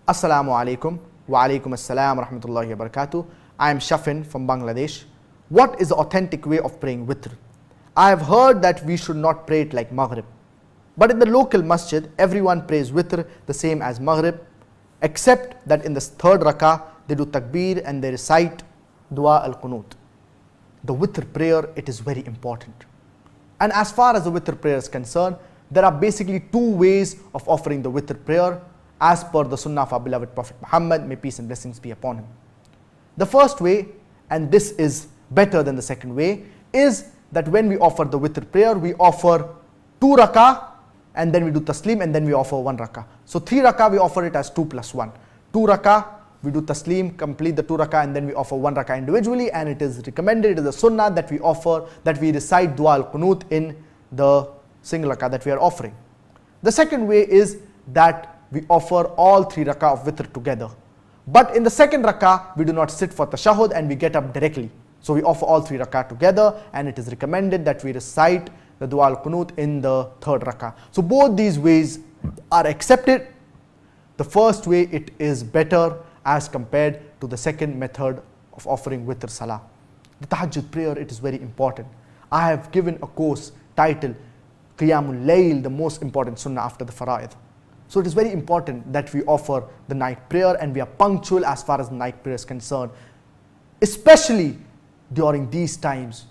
Assalamu alaikum wa alaikum assalam wa rahmatullahi wa barakatuh. I am Shafin from Bangladesh. What is the authentic way of praying Witr? I have heard that we should not pray it like Maghrib. But in the local masjid, everyone prays Witr the same as Maghrib, except that in the third rakah, they do takbir and they recite Dua al-Qunut. The Witr prayer, it is very important. And as far as the Witr prayer is concerned, there are basically two ways of offering the Witr prayer as per the Sunnah of our beloved Prophet Muhammad, may peace and blessings be upon him. The first way, and this is better than the second way, is that when we offer the Witr prayer, we offer 2 rakah and then we do taslim and then we offer 1 rakah. So 3 rakah we offer it as 2 plus 1. 2 rakah we do taslim, complete the 2 rakah and then we offer 1 rakah individually, and it is recommended, it is a sunnah that we offer, that we recite Dua al-Qunut in the single rakah that we are offering. The second way is that we offer all 3 rakah of Witr together. But in the second rakah, we do not sit for tashahhud and we get up directly. So we offer all 3 rakah together, and it is recommended that we recite the Dua al-Qunut in the third rakah. So both these ways are accepted. The first way, it is better as compared to the second method of offering Witr Salah. The Tahajjud prayer, it is very important. I have given a course titled Qiyamul Layl, the most important sunnah after the Fara'id. So it is very important that we offer the night prayer and we are punctual as far as the night prayer is concerned, especially during these times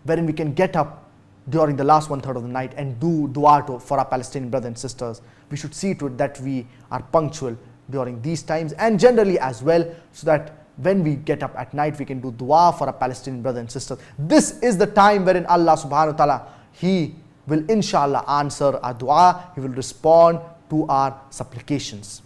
wherein we can get up during the last 1/3 of the night and do dua for our Palestinian brothers and sisters. We should see to it that we are punctual during these times and generally as well, so that when we get up at night we can do dua for our Palestinian brothers and sisters. This is the time wherein Allah subhanahu wa ta'ala, He will inshallah answer our dua, He will respond to our supplications.